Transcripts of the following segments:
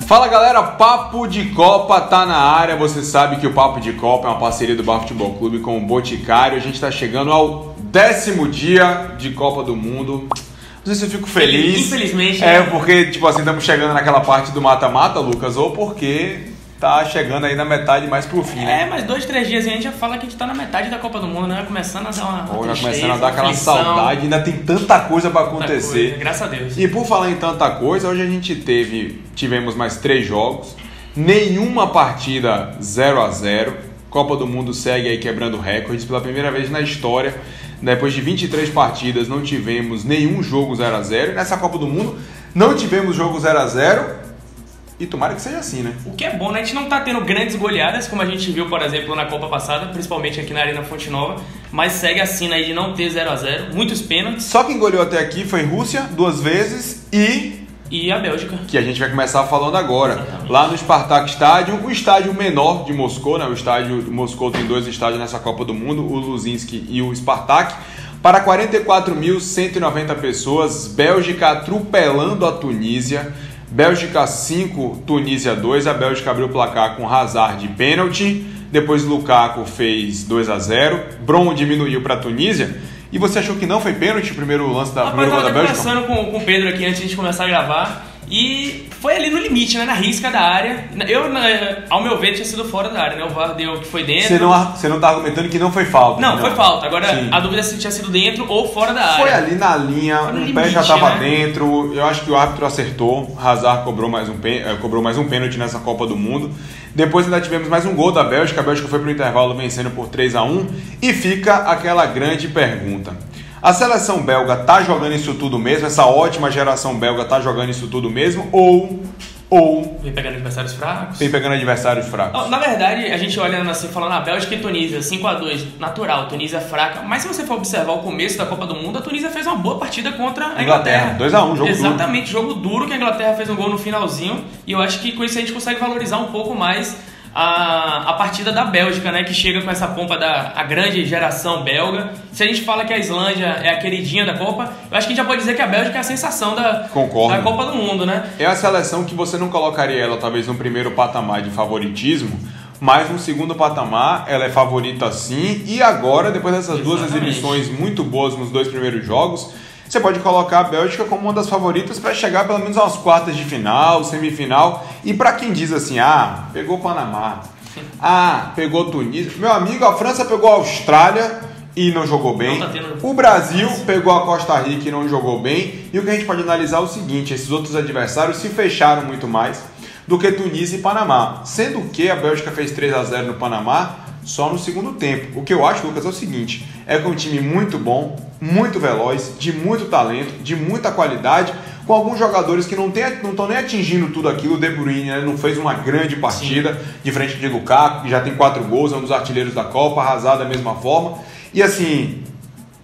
Fala galera, Papo de Copa tá na área. Você sabe que o Papo de Copa é uma parceria do Bar Futebol Clube com o Boticário. A gente tá chegando ao 10º dia de Copa do Mundo. Não sei se eu fico feliz. Infelizmente. Porque, tipo assim, estamos chegando naquela parte do mata-mata, Lucas, ou porque tá chegando aí na metade mais pro fim, né? Mas 2, 3 dias a gente já fala que a gente tá na metade da Copa do Mundo, né? Começando a dar uma Já tristeza, começando a dar aquela aflição, saudade, ainda tem tanta coisa pra acontecer. coisa, graças a Deus. E por falar em tanta coisa, hoje a gente tivemos mais 3 jogos, nenhuma partida 0-0. Copa do Mundo segue aí quebrando recordes pela primeira vez na história. Depois de 23 partidas não tivemos nenhum jogo 0-0. E nessa Copa do Mundo não tivemos jogo 0-0. E tomara que seja assim, né? O que é bom, né? A gente não tá tendo grandes goleadas, como a gente viu, por exemplo, na Copa passada, principalmente aqui na Arena Fonte Nova, mas segue a sina aí de não ter 0-0, muitos pênaltis. Só quem goleou até aqui foi Rússia 2 vezes e a Bélgica. Que a gente vai começar falando agora. Exatamente. Lá no Spartak Stadium, o estádio menor de Moscou, né? O estádio de Moscou tem 2 estádios nessa Copa do Mundo, o Luzinski e o Spartak. Para 44.190 pessoas, Bélgica atropelando a Tunísia. Bélgica 5, Tunísia 2. A Bélgica abriu o placar com Hazard de pênalti. Depois Lukaku fez 2-0. Bron diminuiu para a Tunísia. E você achou que não foi pênalti o primeiro lance da primeira gol da Bélgica? Eu estava conversando com o Pedro aqui antes de a gente começar a gravar. E foi ali no limite, né? Na risca da área. Ao meu ver, tinha sido fora da área, né? O VAR deu que foi dentro. Você não tá argumentando que não foi falta? Não, foi falta. Agora, sim, a dúvida é se tinha sido dentro ou fora da área. Foi ali na linha, o limite, pé já estava né? dentro. Eu acho que o árbitro acertou. Hazard cobrou mais um pênalti nessa Copa do Mundo. Depois ainda tivemos mais um gol da Bélgica. A Bélgica foi para o intervalo vencendo por 3-1. E fica aquela grande pergunta. A seleção belga tá jogando isso tudo mesmo? Essa ótima geração belga tá jogando isso tudo mesmo? Ou Vem pegando adversários fracos? Vem pegando adversários fracos. Na verdade, a gente olha assim, falando a Bélgica e Tunísia, 5-2, natural, Tunísia fraca. Mas se você for observar o começo da Copa do Mundo, a Tunísia fez uma boa partida contra a Inglaterra. 2-1, jogo Exatamente, jogo duro, que a Inglaterra fez um gol no finalzinho. E eu acho que com isso a gente consegue valorizar um pouco mais a partida da Bélgica, né, que chega com essa pompa a grande geração belga. Se a gente fala que a Islândia é a queridinha da Copa, eu acho que a gente já pode dizer que a Bélgica é a sensação da Copa do Mundo, né? É a seleção que você não colocaria ela talvez no primeiro patamar de favoritismo, mas no segundo patamar ela é favorita sim. E agora, depois dessas duas exibições muito boas nos 2 primeiros jogos, você pode colocar a Bélgica como uma das favoritas para chegar pelo menos às quartas de final, semifinal. E para quem diz assim, pegou o Panamá, pegou Tunísia. Meu amigo, a França pegou a Austrália e não jogou bem. O Brasil pegou a Costa Rica e não jogou bem. E o que a gente pode analisar é o seguinte, esses outros adversários se fecharam muito mais do que Tunísia e Panamá. Sendo que a Bélgica fez 3-0 no Panamá só no segundo tempo. O que eu acho, Lucas, é o seguinte, é que é um time muito bom, muito veloz, de muito talento, de muita qualidade, com alguns jogadores que não estão nem atingindo tudo aquilo. O De Bruyne, né, não fez uma grande partida, de frente de Lukaku, que já tem 4 gols, é um dos artilheiros da Copa, Hazard da mesma forma. E assim,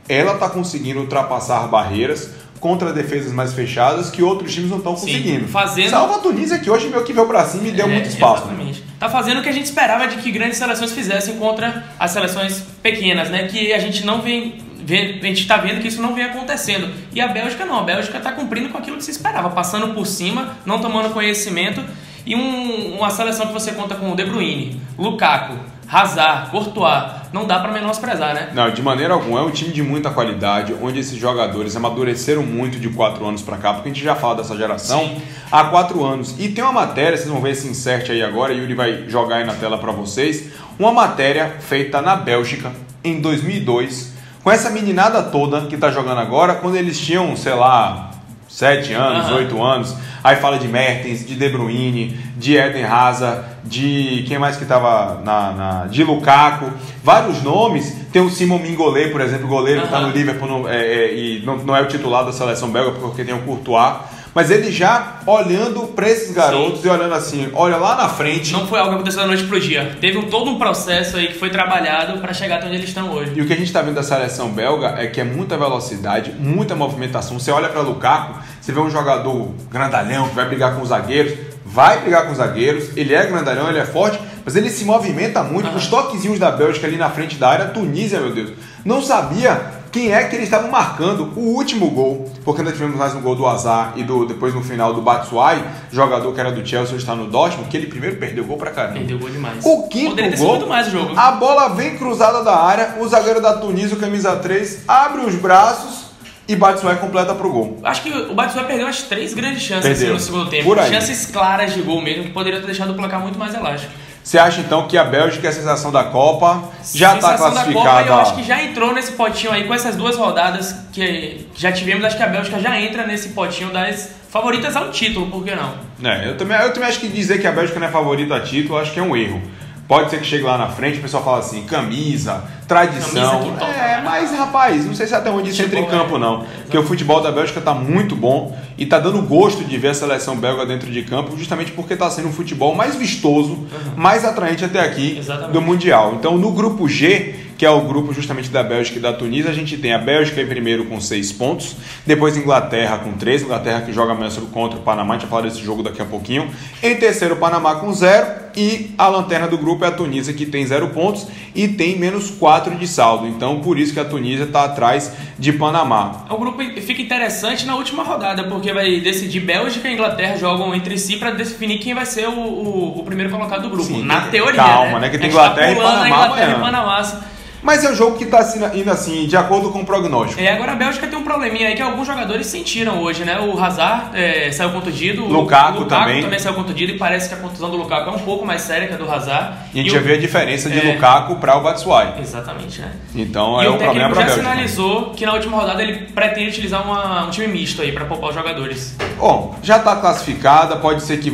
ela está conseguindo ultrapassar barreiras contra defesas mais fechadas que outros times não estão conseguindo. Salva a Tunísia, que hoje meio que veio pra cima e deu muito espaço. Exatamente. Tá fazendo o que a gente esperava de que grandes seleções fizessem contra as seleções pequenas, né? Que a gente não a gente tá vendo que isso não vem acontecendo. E a Bélgica não, a Bélgica tá cumprindo com aquilo que se esperava, passando por cima, não tomando conhecimento. E uma seleção que você conta com o De Bruyne, Lukaku, Hazard, Courtois, não dá para menosprezar, né? Não, de maneira alguma. É um time de muita qualidade, onde esses jogadores amadureceram muito de 4 anos para cá, porque a gente já fala dessa geração há 4 anos. E tem uma matéria, vocês vão ver esse insert aí agora, Yuri vai jogar aí na tela para vocês, uma matéria feita na Bélgica em 2002, com essa meninada toda que tá jogando agora, quando eles tinham, sei lá, 7 anos, 8 anos. Aí fala de Mertens, de De Bruyne, de Eden Hazard, de quem mais que estava de Lukaku, vários nomes. Tem o Simon Mignolet, por exemplo, goleiro que está no Liverpool e não é o titular da seleção belga porque tem o Courtois. Mas ele já olhando para esses garotos e olhando assim, olha lá na frente. Não foi algo que aconteceu da noite pro dia. Teve todo um processo aí que foi trabalhado para chegar até onde eles estão hoje. E o que a gente está vendo da seleção belga é que é muita velocidade, muita movimentação. Você olha para Lukaku, você vê um jogador grandalhão que vai brigar com os zagueiros. Vai brigar com os zagueiros, ele é grandalhão, ele é forte, mas ele se movimenta muito. Os toquezinhos da Bélgica ali na frente da área, a Tunísia, meu Deus, não sabia quem é que eles estavam marcando o último gol, porque nós tivemos mais um gol do Hazard e depois no final do Batshuayi, jogador que era do Chelsea, hoje está no Dortmund, que ele primeiro perdeu gol pra caramba. Perdeu gol demais. O quinto Poderia ter gol, sido muito mais o jogo. A bola vem cruzada da área, o zagueiro da Tunísia, o camisa 3, abre os braços e Batshuayi completa pro gol. Acho que o Batshuayi perdeu as 3 grandes chances assim, no segundo tempo. Chances claras de gol mesmo, que poderia ter deixado o placar muito mais elástico. Você acha então que a Bélgica é a sensação da Copa? Já está classificada? Da Copa, eu acho que já entrou nesse potinho aí com essas 2 rodadas que já tivemos. Acho que a Bélgica já entra nesse potinho das favoritas ao título, por que não? Eu também acho que dizer que a Bélgica não é favorita a título, acho que é um erro. Pode ser que chegue lá na frente, o pessoal fala assim, camisa, tradição. Mas rapaz, não sei se até onde isso entra em campo não. Porque o futebol da Bélgica está muito bom e está dando gosto de ver a seleção belga dentro de campo, justamente porque está sendo um futebol mais vistoso, mais atraente até aqui do Mundial. Então no grupo G, que é o grupo justamente da Bélgica e da Tunísia, a gente tem a Bélgica em primeiro com 6 pontos, depois Inglaterra com 3, Inglaterra que joga amanhã contra o Panamá, a gente vai falar desse jogo daqui a pouquinho. Em terceiro, o Panamá com 0 e a lanterna do grupo é a Tunísia, que tem 0 pontos e tem menos 4 de saldo. Então, por isso que a Tunísia está atrás de Panamá. O grupo fica interessante na última rodada, porque vai decidir Bélgica e Inglaterra jogam entre si para definir quem vai ser o primeiro colocado do grupo. Sim, na teoria, calma, né? Que tem Inglaterra e Panamá amanhã. Mas é um jogo que está indo assim, de acordo com o prognóstico. Agora a Bélgica tem um probleminha aí que alguns jogadores sentiram hoje, né? O Hazard saiu contundido. Lukaku o Lukaku também saiu contundido e parece que a contusão do Lukaku é um pouco mais séria que a do Hazard. E a gente já vê a diferença de Lukaku para o Batshuayi. Exatamente, né? Então é um problema para a Bélgica. E o técnico já sinalizou que na última rodada ele pretende utilizar um time misto aí para poupar os jogadores. Bom, já está classificada, pode ser que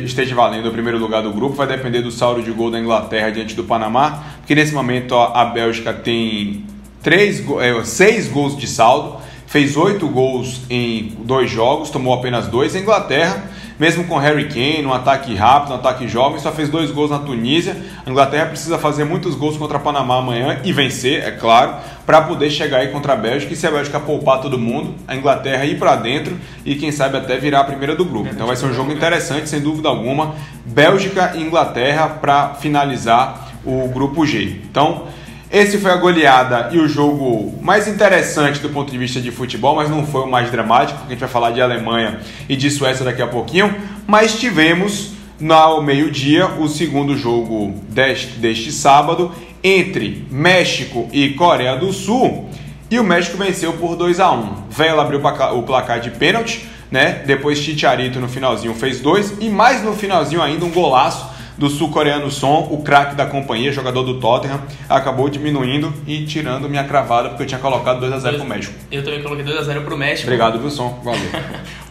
esteja valendo o primeiro lugar do grupo, vai depender do saldo de gol da Inglaterra diante do Panamá, porque nesse momento a Bélgica tem 6 gols de saldo, fez 8 gols em 2 jogos, tomou apenas 2. A Inglaterra, mesmo com Harry Kane, um ataque rápido, um ataque jovem, só fez 2 gols na Tunísia. A Inglaterra precisa fazer muitos gols contra a Panamá amanhã e vencer, é claro, para poder chegar aí contra a Bélgica. E se a Bélgica poupar todo mundo, a Inglaterra ir para dentro e quem sabe até virar a primeira do grupo. Então vai ser um jogo interessante, sem dúvida alguma. Bélgica e Inglaterra para finalizar o grupo G. Então, esse foi a goleada e o jogo mais interessante do ponto de vista de futebol, mas não foi o mais dramático, porque a gente vai falar de Alemanha e de Suécia daqui a pouquinho. Mas tivemos ao meio-dia o segundo jogo deste sábado entre México e Coreia do Sul, e o México venceu por 2-1. Vela abriu o placar de pênalti, né? Depois Chicharito no finalzinho fez 2 e mais no finalzinho ainda um golaço do sul-coreano Son, o craque da companhia, jogador do Tottenham, acabou diminuindo e tirando minha cravada, porque eu tinha colocado 2-0 pro México. Eu também coloquei 2-0 pro México. Obrigado, viu, Son? Valeu.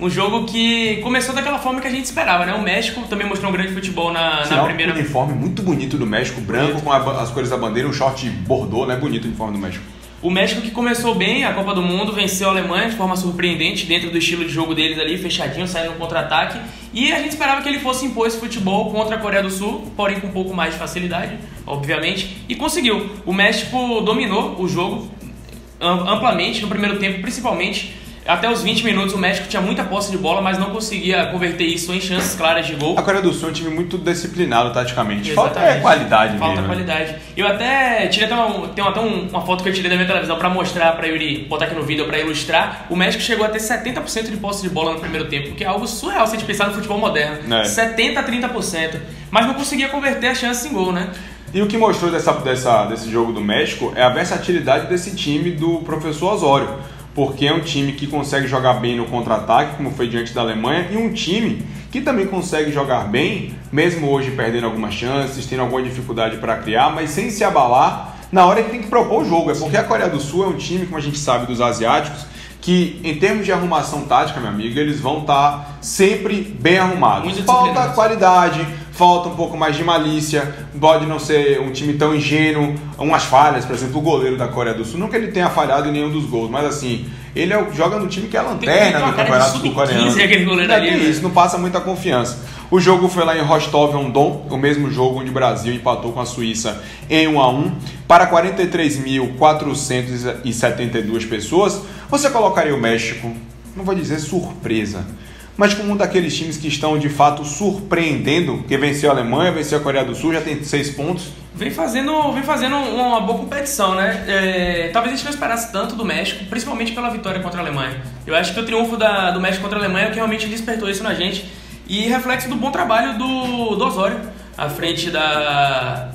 Um jogo que começou daquela forma que a gente esperava, né? O México também mostrou um grande futebol na primeira... Um uniforme muito bonito do México, branco, com as cores da bandeira, um short bordô, né? Bonito o uniforme do México. O México que começou bem a Copa do Mundo, venceu a Alemanha de forma surpreendente, dentro do estilo de jogo deles ali, fechadinho, saindo no contra-ataque. E a gente esperava que ele fosse impor esse futebol contra a Coreia do Sul, porém com um pouco mais de facilidade, obviamente, e conseguiu. O México dominou o jogo amplamente no primeiro tempo, principalmente. Até os 20 minutos o México tinha muita posse de bola, mas não conseguia converter isso em chances claras de gol. A Coreia do Sul é um time muito disciplinado taticamente. Exatamente. Falta qualidade mesmo. Falta qualidade. Eu até tirei uma foto que eu tirei da minha televisão para mostrar, para Yuri botar aqui no vídeo para ilustrar. O México chegou a ter 70% de posse de bola no primeiro tempo, que é algo surreal se a gente pensar no futebol moderno. 70% a 30%. Mas não conseguia converter as chances em gol, né? E o que mostrou desse jogo do México é a versatilidade desse time do professor Osório. Porque é um time que consegue jogar bem no contra-ataque, como foi diante da Alemanha, e um time que também consegue jogar bem, mesmo hoje perdendo algumas chances, tendo alguma dificuldade para criar, mas sem se abalar na hora que tem que propor o jogo. É porque a Coreia do Sul é um time, como a gente sabe dos asiáticos, que em termos de arrumação tática, meu amigo, eles vão estar sempre bem arrumados. Falta qualidade, falta um pouco mais de malícia, pode não ser um time tão ingênuo, umas falhas, por exemplo, o goleiro da Coreia do Sul, não que ele tenha falhado em nenhum dos gols, mas assim, ele joga no time que é a lanterna do campeonato sul-coreano. Isso, não passa muita confiança. O jogo foi lá em Rostov-on-Don, o mesmo jogo onde o Brasil empatou com a Suíça em 1-1, para 43.472 pessoas. Você colocaria o México, não vou dizer surpresa, mas como um daqueles times que estão de fato surpreendendo, porque venceu a Alemanha, venceu a Coreia do Sul, já tem 6 pontos. Vem fazendo uma boa competição, né? Talvez a gente não esperasse tanto do México, principalmente pela vitória contra a Alemanha. Eu acho que o triunfo do México contra a Alemanha é o que realmente despertou isso na gente, e reflexo do bom trabalho do Osório à frente da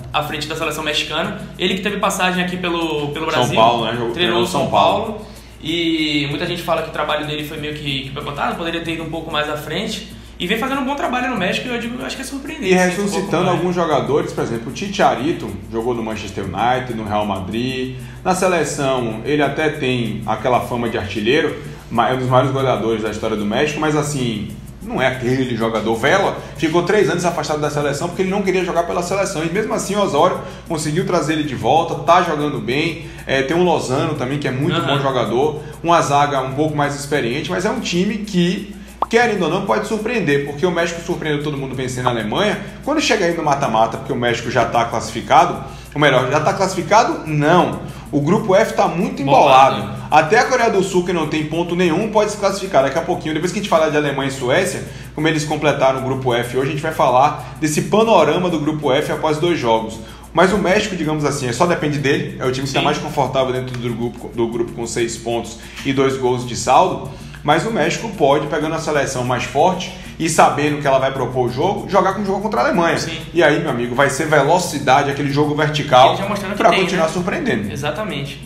seleção mexicana. Ele que teve passagem aqui pelo Brasil, São Paulo, né? Treinou o São Paulo. E muita gente fala que o trabalho dele foi meio que boicotado, poderia ter ido um pouco mais à frente. E vem fazendo um bom trabalho no México, eu acho que é surpreendente. E ressuscitando alguns jogadores, por exemplo, o Chicharito jogou no Manchester United, no Real Madrid. Na seleção, ele até tem aquela fama de artilheiro, é um dos maiores goleadores da história do México, mas assim, não é aquele jogador. Vela ficou 3 anos afastado da seleção porque ele não queria jogar pela seleção. E mesmo assim o Osório conseguiu trazer ele de volta, tá jogando bem. Tem um Lozano também, que é muito bom jogador. Uma zaga um pouco mais experiente, mas é um time que, querendo ou não, pode surpreender. Porque o México surpreendeu todo mundo vencendo a Alemanha. Quando chega aí no mata-mata, porque o México já está classificado, ou melhor, já está classificado? Não. O grupo F está muito embolado. Até a Coreia do Sul, que não tem ponto nenhum, pode se classificar daqui a pouquinho. Depois que a gente falar de Alemanha e Suécia, como eles completaram o grupo F hoje, a gente vai falar desse panorama do grupo F após 2 jogos. Mas o México, digamos assim, só depende dele. É o time que está mais confortável dentro do grupo com 6 pontos e 2 gols de saldo. Mas o México pode, pegando a seleção mais forte e sabendo que ela vai propor o jogo, jogar com o jogo contra a Alemanha. Sim. E aí, meu amigo, vai ser velocidade, aquele jogo vertical, para continuar surpreendendo. Exatamente.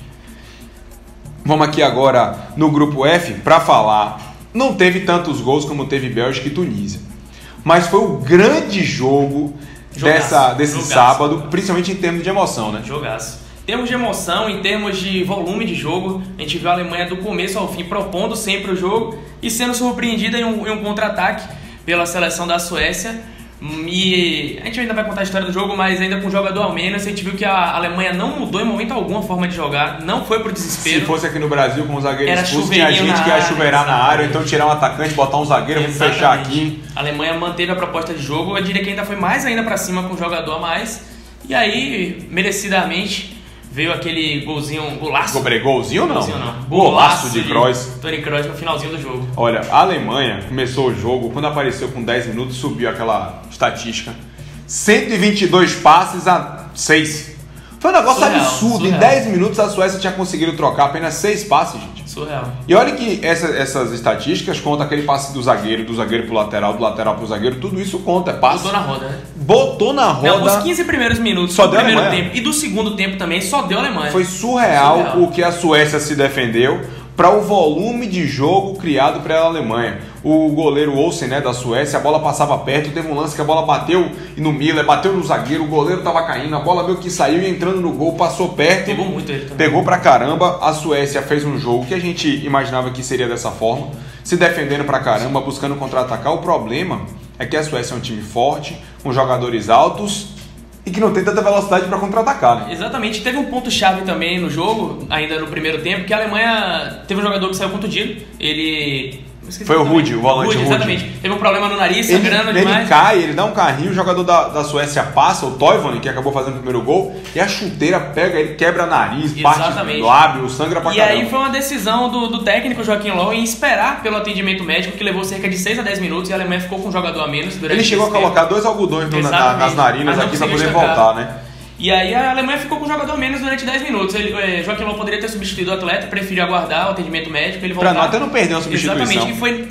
Vamos aqui agora no grupo F para falar. Não teve tantos gols como teve Bélgica e Tunísia, mas foi o grande jogo desse sábado, principalmente em termos de emoção, né? Jogaço. Em termos de emoção, em termos de volume de jogo, a gente viu a Alemanha do começo ao fim propondo sempre o jogo e sendo surpreendida em um contra-ataque pela seleção da Suécia. E a gente ainda vai contar a história do jogo, mas ainda com o jogador ao menos, a gente viu que a Alemanha não mudou em momento algum a forma de jogar, não foi pro desespero. Se fosse aqui no Brasil com os zagueiros expulsos, tinha gente que ia chuveirar na área, então tirar um atacante, botar um zagueiro, vamos fechar aqui. A Alemanha manteve a proposta de jogo, eu diria que ainda foi mais ainda pra cima com o jogador a mais. E aí, merecidamente, veio aquele golaço. Golzinho não? Golaço de Kroos. Toni Kroos no finalzinho do jogo. Olha, a Alemanha começou o jogo, quando apareceu com 10 minutos, subiu aquela estatística. 122 passes a 6. Foi um negócio absurdo. Em 10 minutos a Suécia tinha conseguido trocar apenas 6 passes, gente. Surreal. E olha que essas estatísticas contam aquele passe do zagueiro pro lateral, do lateral pro zagueiro, tudo isso conta, é passe. Botou na roda, né? Botou na roda. Não, os 15 primeiros minutos só do deu primeiro Alemanha. tempo e do segundo tempo também só deu a Alemanha. Foi surreal o que a Suécia se defendeu para o volume de jogo criado pela Alemanha. O goleiro Olsen, né, da Suécia, a bola passava perto, teve um lance que a bola bateu no Miller, bateu no zagueiro, o goleiro tava caindo, a bola meio que saiu e entrando no gol, passou perto. Pegou muito ele também. Pegou pra caramba. A Suécia fez um jogo que a gente imaginava que seria dessa forma, se defendendo pra caramba, buscando contra-atacar. O problema é que a Suécia é um time forte, com jogadores altos e que não tem tanta velocidade para contra-atacar, né? Exatamente. Teve um ponto-chave também no jogo, ainda no primeiro tempo, que a Alemanha teve um jogador que saiu contundido. Foi o Rudy, o volante Rudy. Exatamente. Teve um problema no nariz, sangrando demais. Ele cai, ele dá um carrinho, o jogador da Suécia passa, o Toivonen, que acabou fazendo o primeiro gol, e a chuteira pega ele, quebra nariz, parte do lábio, sangra pra caramba. E aí foi uma decisão do técnico Joachim Löw em esperar pelo atendimento médico, que levou cerca de 6 a 10 minutos, e a Alemanha ficou com um jogador a menos durante ele chegou a colocar 2 algodões nas narinas aqui pra poder voltar, né? E aí a Alemanha ficou com o jogador menos durante 10 minutos. Joachim Löw poderia ter substituído o atleta, preferiu aguardar o atendimento médico, ele voltar. Pra até não perder uma substituição. Exatamente, e foi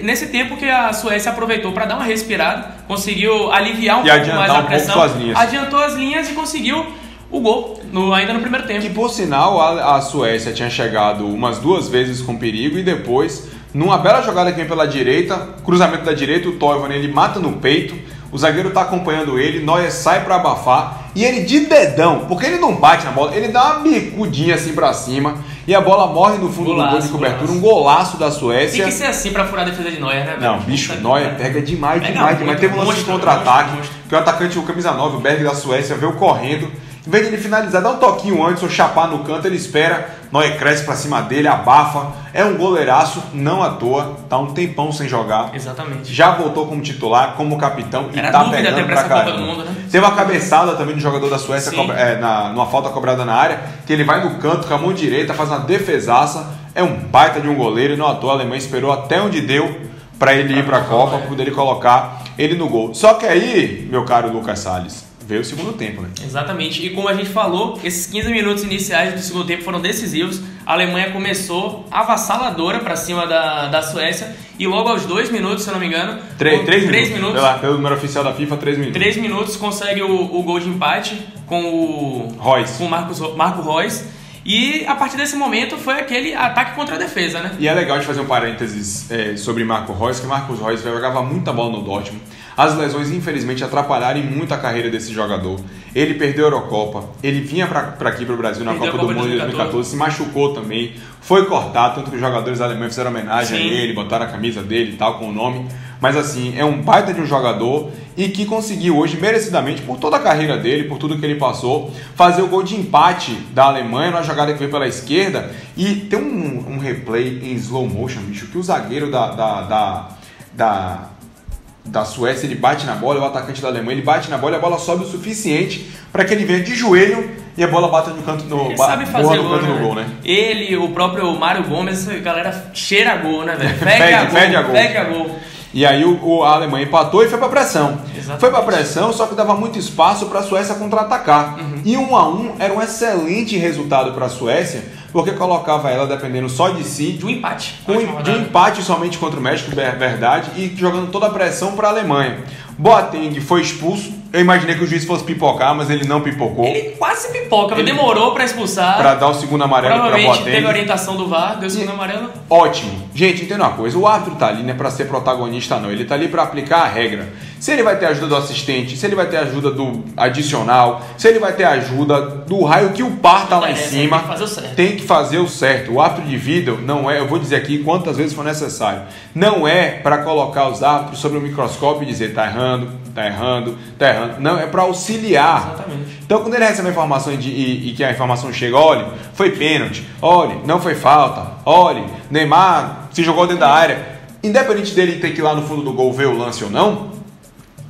nesse tempo que a Suécia aproveitou para dar uma respirada, conseguiu aliviar um pouco mais a pressão, adiantou as linhas e conseguiu o gol ainda no primeiro tempo. Que por sinal a Suécia tinha chegado umas 2 vezes com perigo e depois, numa bela jogada que vem pela direita, cruzamento da direita, o Toivonen ele mata no peito. O zagueiro tá acompanhando ele, Neuer sai pra abafar e ele de dedão, porque ele não bate na bola, ele dá uma bicudinha assim pra cima e a bola morre no fundo do gol de cobertura, um golaço da Suécia. Tem que ser assim pra furar a defesa de Neuer, né? Não, bicho, Neuer pega demais. Teve um lance de contra-ataque, que o atacante, o camisa 9, o Berg da Suécia, veio correndo. Em vez de ele finalizar, dá um toquinho antes ou chapar no canto, ele espera, Neuer cresce pra cima dele, abafa. É um goleiraço, não à toa, tá um tempão sem jogar. Exatamente. Já voltou como titular, como capitão e tá pegando pra caramba. Do mundo, né? Teve uma cabeçada também do jogador da Suécia, numa falta cobrada na área, que ele vai no canto com a mão direita, faz uma defesaça. É um baita de um goleiro e não à toa a Alemanha esperou até onde deu para ele ir para a Copa, para poder colocar ele no gol. Só que aí, meu caro Lucas Salles, veio o segundo tempo, né? Exatamente. E como a gente falou, esses 15 minutos iniciais do segundo tempo foram decisivos. A Alemanha começou avassaladora para cima da Suécia e logo aos 2 minutos, se eu não me engano... 3 minutos. Pelo número oficial da FIFA, 3 minutos. 3 minutos consegue o gol de empate com o Marco Reus. E a partir desse momento foi aquele ataque contra a defesa, né? E é legal de fazer um parênteses sobre Marco Reus, que Marcos Reus jogava muita bola no Dortmund. As lesões, infelizmente, atrapalharam muito a carreira desse jogador. Ele perdeu a Eurocopa, ele vinha para aqui, para o Brasil, na Copa do Mundo de 2014, se machucou também, foi cortado, tanto que os jogadores alemães fizeram homenagem a ele, botaram a camisa dele e tal, com o nome. Mas assim, é um baita de um jogador e que conseguiu hoje, merecidamente, por toda a carreira dele, por tudo que ele passou, fazer o gol de empate da Alemanha, numa jogada que veio pela esquerda. E tem um replay em slow motion, bicho, que o zagueiro da Suécia, ele bate na bola, o atacante da Alemanha, ele bate na bola e a bola sobe o suficiente para que ele venha de joelho e a bola bata no canto no gol, né? Ele, o próprio Mário Gomes, a galera cheira a gol, né, velho? Fede a gol. E aí a Alemanha empatou e foi pra pressão. Exatamente. Foi pra pressão, só que dava muito espaço para a Suécia contra-atacar. E 1-1 era um excelente resultado para a Suécia, porque colocava ela dependendo só de si. De um empate. De um empate somente contra o México, verdade, e jogando toda a pressão para a Alemanha. Boateng foi expulso. Eu imaginei que o juiz fosse pipocar, mas ele não pipocou. Ele quase pipoca, mas demorou para expulsar. Para dar o segundo amarelo para Boateng. Provavelmente teve orientação do VAR, deu o segundo amarelo. Ótimo. Gente, entenda uma coisa, o árbitro tá ali não é para ser protagonista não, ele tá ali para aplicar a regra. Se ele vai ter ajuda do assistente, se ele vai ter ajuda do adicional, se ele vai ter ajuda do raio que o par tá lá em cima, tem que fazer o certo. O árbitro de vídeo não é, eu vou dizer aqui quantas vezes for necessário, não é para colocar os árbitros sobre o microscópio e dizer tá errando. Não, é para auxiliar. Exatamente. Então, quando ele recebe a informação e que a informação chega, olha, foi pênalti, olha, não foi falta, olha, Neymar se jogou dentro da área, independente dele ter que ir lá no fundo do gol ver o lance ou não,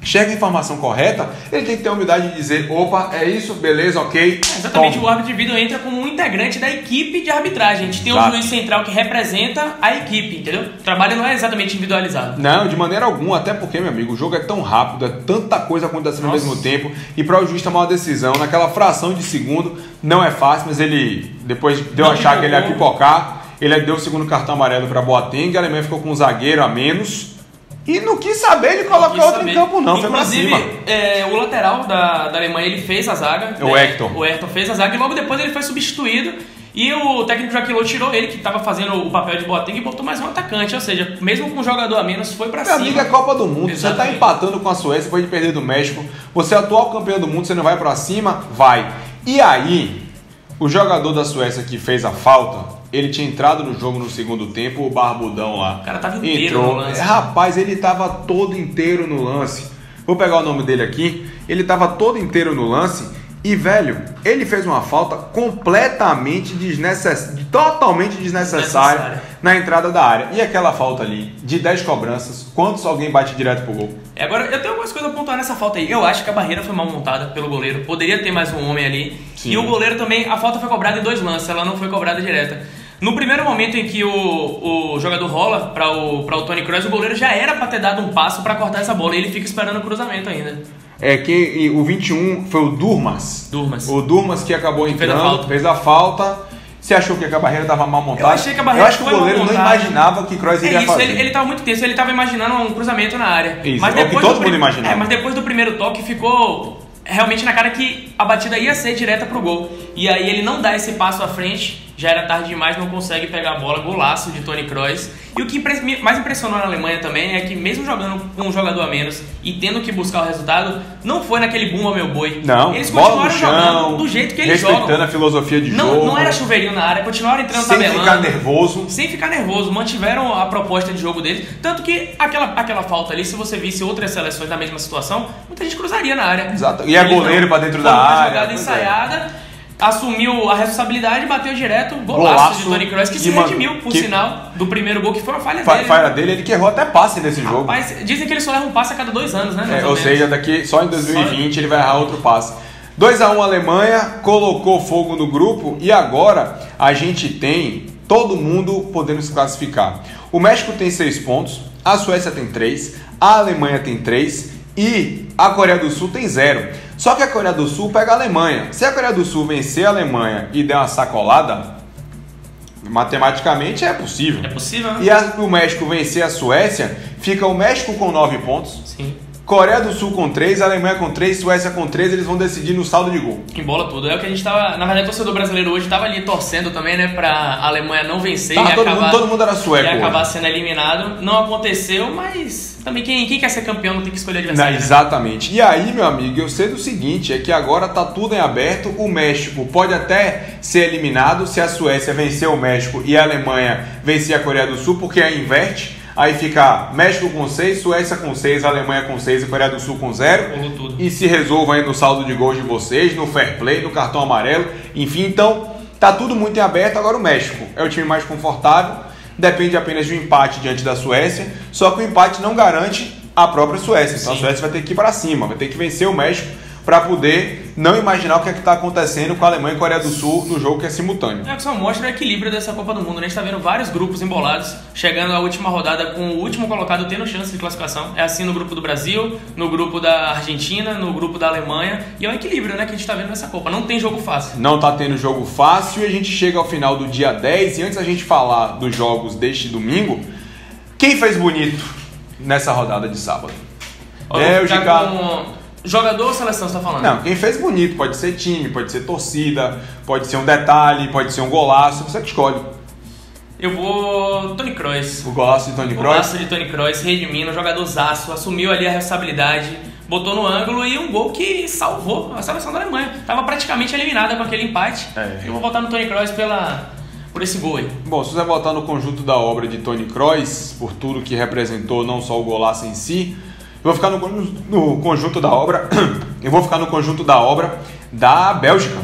chega a informação correta, ele tem que ter a humildade de dizer, opa, é isso, beleza, ok. Exatamente, o árbitro de vídeo entra como um integrante da equipe de arbitragem. A gente tem um juiz central que representa a equipe, entendeu? O trabalho não é exatamente individualizado. Não, de maneira alguma, até porque, meu amigo, o jogo é tão rápido, é tanta coisa acontecendo ao mesmo tempo, e para o juiz tomar uma decisão naquela fração de segundo, não é fácil, mas ele, depois deu a achar que ele ia pipocar, ele deu o segundo cartão amarelo para Boateng, a Alemanha ficou com um zagueiro a menos, e não quis saber ele colocar outro em campo não, foi pra cima. O lateral da Alemanha, ele fez a zaga. O Hector. O Hector fez a zaga e logo depois ele foi substituído. E o técnico Joachim Löw tirou ele, que estava fazendo o papel de Boateng, e botou mais um atacante. Ou seja, mesmo com um jogador a menos, foi pra cima. Meu amigo, é Copa do Mundo. Exatamente. Você tá empatando com a Suécia depois de perder do México. Você é atual campeão do mundo, você não vai pra cima? Vai. E aí, o jogador da Suécia que fez a falta, ele tinha entrado no jogo no segundo tempo, o barbudão lá. O cara tava inteiro no lance. Rapaz, ele tava todo inteiro no lance. Vou pegar o nome dele aqui. Ele tava todo inteiro no lance. E, velho, ele fez uma falta completamente totalmente desnecessária na entrada da área. E aquela falta ali, de 10 cobranças, quantos alguém bate direto pro gol? Agora, eu tenho algumas coisas a pontuar nessa falta aí. Eu acho que a barreira foi mal montada pelo goleiro. Poderia ter mais um homem ali. Sim. E o goleiro também, a falta foi cobrada em 2 lances, ela não foi cobrada direta. No primeiro momento em que o jogador rola para o Toni Kroos, o goleiro já era para ter dado um passo para cortar essa bola. E ele fica esperando o cruzamento ainda. O 21 foi o Durmaz. O Durmaz que acabou entrando, fez a falta. Você achou que a barreira estava mal montada? Eu achei que a barreira foi mal montada. Eu acho que o goleiro não imaginava que Kroos iria fazer. Ele estava muito tenso, ele estava imaginando um cruzamento na área. Isso, mas depois, todo mundo imaginava. Mas depois do primeiro toque ficou realmente na cara que a batida ia ser direta pro gol. E aí ele não dá esse passo à frente, já era tarde demais, não consegue pegar a bola, golaço de Toni Kroos. E o que mais impressionou na Alemanha também é que mesmo jogando com um jogador a menos e tendo que buscar o resultado, não foi naquele bumba meu boi. Não, eles continuaram jogando do jeito que eles jogam. Respeitando a filosofia de jogo. Não era chuveirinho na área, continuaram entrando tabelando. Sem ficar nervoso. Mantiveram a proposta de jogo deles. Tanto que aquela falta ali, se você visse outras seleções na mesma situação, muita gente cruzaria na área. Exato. E é goleiro pra dentro da área. Jogada ensaiada. Assumiu a responsabilidade e bateu direto, golaço de Toni Kroos, que se redimiu, por sinal, do primeiro gol, que foi uma falha dele. Falha dele, ele que errou até passe nesse jogo. Rapaz, dizem que ele só erra um passe a cada 2 anos, né? Ou seja, só em 2020 ele vai errar outro passe. 2-1 Alemanha, colocou fogo no grupo e agora a gente tem todo mundo podendo se classificar. O México tem 6 pontos, a Suécia tem 3, a Alemanha tem 3 e a Coreia do Sul tem 0. Só que a Coreia do Sul pega a Alemanha. Se a Coreia do Sul vencer a Alemanha e der uma sacolada, matematicamente é possível. É possível, né? E o México vencer a Suécia, fica o México com 9 pontos. Sim. Coreia do Sul com 3, Alemanha com 3, Suécia com 3, eles vão decidir no saldo de gol. Embola tudo. É o que a gente tava... Na verdade, o torcedor brasileiro hoje tava ali torcendo também, né? Pra Alemanha não vencer e todo mundo era sueco. E acabar sendo eliminado. Não aconteceu, mas também quem quer ser campeão não tem que escolher adversário. Não, exatamente. Né? E aí, meu amigo, eu sei do seguinte, é que agora tá tudo em aberto. O México pode até ser eliminado se a Suécia vencer o México e a Alemanha vencer a Coreia do Sul, porque aí inverte. Aí fica México com 6, Suécia com 6, Alemanha com 6 e Coreia do Sul com 0. E se resolva aí no saldo de gols de vocês, no fair play, no cartão amarelo. Enfim, então tá tudo muito em aberto. Agora o México é o time mais confortável. Depende apenas de um empate diante da Suécia. Só que o empate não garante a própria Suécia. Então, sim, a Suécia vai ter que ir para cima, vai ter que vencer o México para poder não imaginar o que é que está acontecendo com a Alemanha e Coreia do Sul no jogo que é simultâneo. É que só mostra o equilíbrio dessa Copa do Mundo, né? A gente está vendo vários grupos embolados, chegando à última rodada com o último colocado tendo chance de classificação. É assim no grupo do Brasil, no grupo da Argentina, no grupo da Alemanha. E é o equilíbrio, né, que a gente está vendo nessa Copa. Não tem jogo fácil. Não está tendo jogo fácil e a gente chega ao final do dia 10. E antes da gente falar dos jogos deste domingo, quem fez bonito nessa rodada de sábado? Bélgica... Jogador ou seleção você tá falando? Não, quem fez bonito, pode ser time, pode ser torcida, pode ser um detalhe, pode ser um golaço, você que escolhe. Eu vou... Toni Kroos. O golaço de Toni Kroos? O golaço de Toni Kroos, redimindo, jogadorzaço, assumiu ali a responsabilidade, botou no ângulo e um gol que salvou a seleção da Alemanha. Tava praticamente eliminada com aquele empate. Eu vou votar no Toni Kroos por esse gol aí. Bom, se você votar no conjunto da obra de Toni Kroos, por tudo que representou, não só o golaço em si, eu vou ficar no conjunto da obra. Eu vou ficar no conjunto da obra da Bélgica.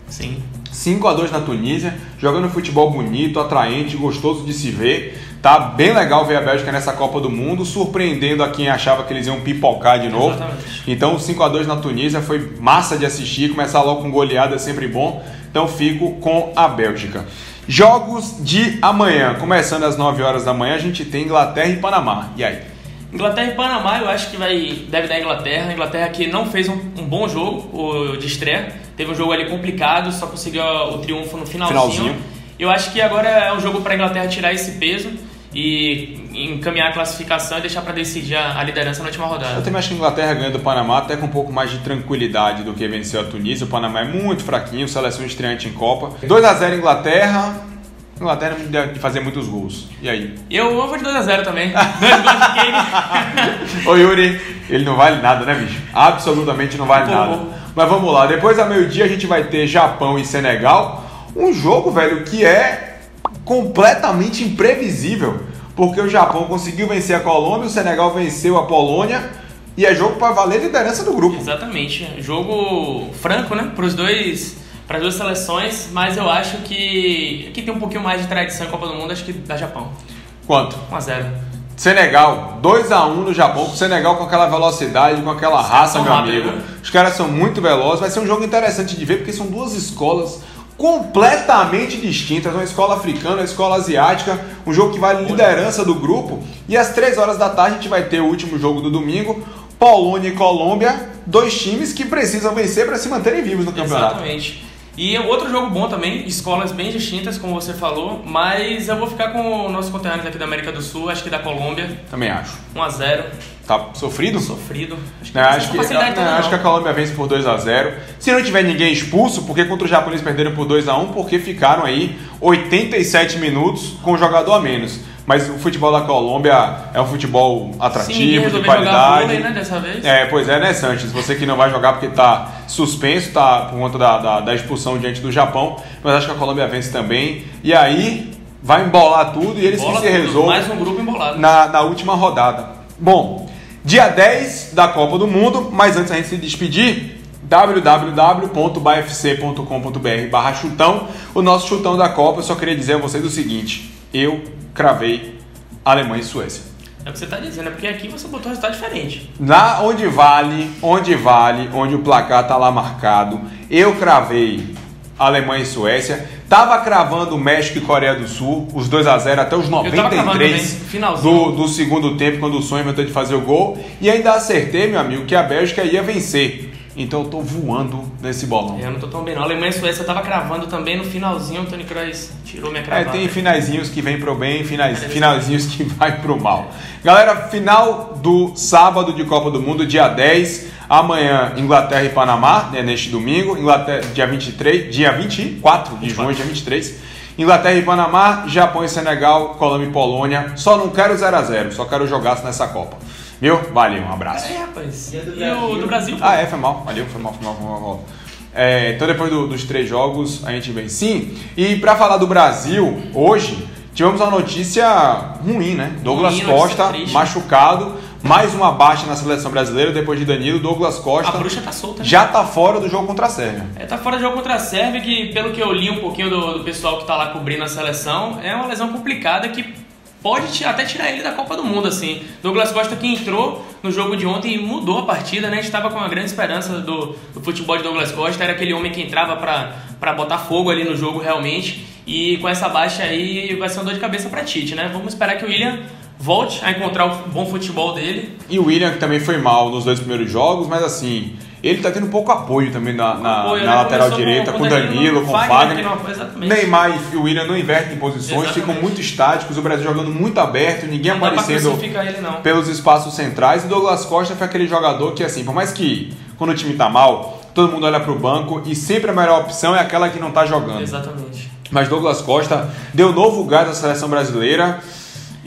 Sim. 5-2 na Tunísia, jogando futebol bonito, atraente, gostoso de se ver. Tá bem legal ver a Bélgica nessa Copa do Mundo, surpreendendo a quem achava que eles iam pipocar de novo. Exatamente. Então, 5-2 na Tunísia foi massa de assistir, começar logo com goleada é sempre bom. Então, fico com a Bélgica. Jogos de amanhã, começando às 9 horas da manhã, a gente tem Inglaterra e Panamá. E aí? Inglaterra e Panamá, eu acho que deve dar Inglaterra. A Inglaterra que não fez um bom jogo de estreia. Teve um jogo ali complicado, só conseguiu o triunfo no finalzinho. Eu acho que agora é um jogo para a Inglaterra tirar esse peso e encaminhar a classificação e deixar para decidir a liderança na última rodada. Eu também acho que a Inglaterra ganha do Panamá até com um pouco mais de tranquilidade do que venceu a Tunísia. O Panamá é muito fraquinho, seleção estreante em Copa. 2-0 Inglaterra. Inglaterra deve fazer muitos gols. E aí? Eu vou de 2-0 também. 2 gols de Kane. Ô Yuri, ele não vale nada, né, bicho? Absolutamente não vale nada. Mas vamos lá, depois da meio-dia a gente vai ter Japão e Senegal. Um jogo, velho, que é completamente imprevisível. Porque o Japão conseguiu vencer a Colômbia, o Senegal venceu a Polônia. E é jogo para valer a liderança do grupo. Exatamente. Jogo franco, né? Para as duas seleções, mas eu acho que aqui tem um pouquinho mais de tradição em Copa do Mundo, acho que da Japão. Quanto? 1-0. Senegal, 2-1 no Japão. O Senegal com aquela velocidade, com aquela raça, meu amigo. Os caras são muito velozes. Vai ser um jogo interessante de ver, porque são duas escolas completamente distintas. Uma escola africana, uma escola asiática. Um jogo que vale liderança do grupo. E às 3 horas da tarde a gente vai ter o último jogo do domingo. Polônia e Colômbia, 2 times que precisam vencer para se manterem vivos no campeonato. Exatamente. E outro jogo bom também, escolas bem distintas, como você falou, mas eu vou ficar com o nosso conterrâneo aqui da América do Sul, acho que da Colômbia. Também acho. 1-0. Tá sofrido? Sofrido. Acho que a Colômbia vence por 2-0. Se não tiver ninguém expulso, porque contra o Japão eles perderam por 2-1, porque ficaram aí 87 minutos com um jogador a menos. Mas o futebol da Colômbia é um futebol atrativo, de qualidade. Vôlei, né, dessa vez? Pois é, né, Sanches? Você que não vai jogar porque está suspenso, tá por conta da expulsão diante do Japão, mas acho que a Colômbia vence também. E aí vai embolar tudo e eles que se resolvem. Mais um grupo embolado. Na última rodada. Bom, dia 10 da Copa do Mundo, mas antes a gente se despedir, www.bafc.com.br/chutão, o nosso chutão da Copa. Eu só queria dizer a vocês o seguinte: eu cravei Alemanha e Suécia. É o que você está dizendo, é porque aqui você botou um resultado diferente. Lá onde o placar está lá marcado, eu cravei Alemanha e Suécia. Tava cravando México e Coreia do Sul, os 2-0 até os 93 do segundo tempo, quando o Son inventou de fazer o gol. E ainda acertei, meu amigo, que a Bélgica ia vencer. Então eu tô voando nesse bolão. Eu não tô tão bem não. A Alemanha e Suécia eu tava cravando também no finalzinho, o Toni Kroos tirou minha cravada. Tem finalzinhos que vem pro bem, finalzinhos que vai pro mal. Galera, final do sábado de Copa do Mundo, dia 10. Amanhã, Inglaterra e Panamá, né, neste domingo. Inglaterra, dia 24 de junho, dia 23. Inglaterra e Panamá, Japão e Senegal, Colômbia e Polônia. Só não quero 0-0, só quero jogaço nessa Copa. Viu? Valeu, um abraço. Rapaz. E o do Brasil? Foi mal. Valeu, foi mal. Então depois dos 3 jogos a gente vem sim. E pra falar do Brasil, hoje tivemos uma notícia ruim, né? Douglas Costa machucado, mais uma baixa na seleção brasileira depois de Danilo. Douglas Costa, a bruxa tá solta, né? Já tá fora do jogo contra a Sérvia. Tá fora do jogo contra a Sérvia, que pelo que eu li um pouquinho do pessoal que tá lá cobrindo a seleção, é uma lesão complicada que pode até tirar ele da Copa do Mundo, assim. Douglas Costa, que entrou no jogo de ontem e mudou a partida, né? A gente estava com uma grande esperança do futebol de Douglas Costa. Era aquele homem que entrava para botar fogo ali no jogo, realmente. E com essa baixa aí, vai ser uma dor de cabeça para Tite, né? Vamos esperar que o William volte a encontrar o bom futebol dele. E o William, que também foi mal nos 2 primeiros jogos, mas assim... Ele tá tendo pouco apoio também na lateral direita, com o Danilo, com o Fagner. Neymar e o William não invertem posições, ficam muito estáticos, o Brasil jogando muito aberto, ninguém aparecendo pelos espaços centrais. E o Douglas Costa foi aquele jogador que, assim, por mais que quando o time tá mal, todo mundo olha pro banco e sempre a melhor opção é aquela que não tá jogando. Exatamente. Mas Douglas Costa deu novo gás à seleção brasileira.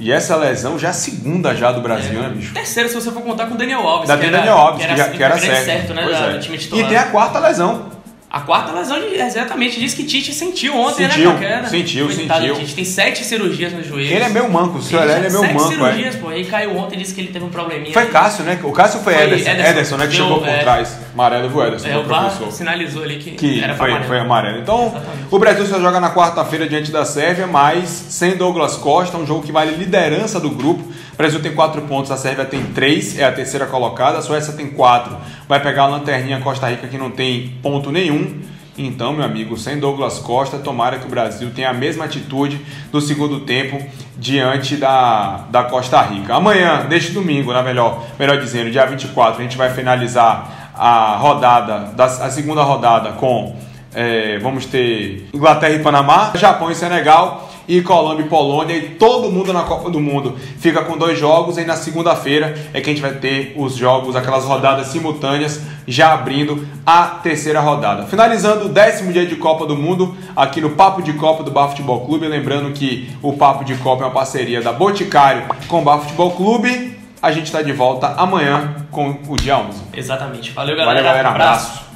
E essa lesão já é a segunda já do Brasil, né, bicho? Terceira, se você for contar com o Daniel Alves. Daniel Alves, que era certo, né, do time titular. E tem a quarta lesão. A quarta lesão, exatamente, diz que Tite sentiu ontem, né? Sentiu. Tite tem 7 cirurgias no joelho. Ele é meio manco, se olhar, ele é meio manco. 7 cirurgias, pô. Aí caiu ontem e disse que ele teve um probleminha. Foi Cássio, né? O Cássio foi Ederson, né? Que chegou por trás. Amarelo viu o Ederson, o professor. Sinalizou ali que era foi amarelo. Então, o Brasil só joga na quarta-feira diante da Sérvia, mas sem Douglas Costa, um jogo que vale liderança do grupo. O Brasil tem 4 pontos, a Sérvia tem 3, é a terceira colocada. A Suécia tem 4, vai pegar a lanterninha Costa Rica, que não tem ponto nenhum. Então, meu amigo, sem Douglas Costa, tomara que o Brasil tenha a mesma atitude do segundo tempo diante da Costa Rica. Amanhã, neste domingo, melhor dizendo, dia 24, a gente vai finalizar a segunda rodada com... vamos ter Inglaterra e Panamá, Japão e Senegal e Colômbia e Polônia, e todo mundo na Copa do Mundo fica com 2 jogos, e na segunda-feira é que a gente vai ter os jogos, aquelas rodadas simultâneas, já abrindo a terceira rodada. Finalizando o 10º dia de Copa do Mundo, aqui no Papo de Copa do Bar Futebol Clube, lembrando que o Papo de Copa é uma parceria da Boticário com o Bar Futebol Clube. A gente está de volta amanhã com o dia 11. Exatamente. Valeu, galera. Valeu, galera. Abraço.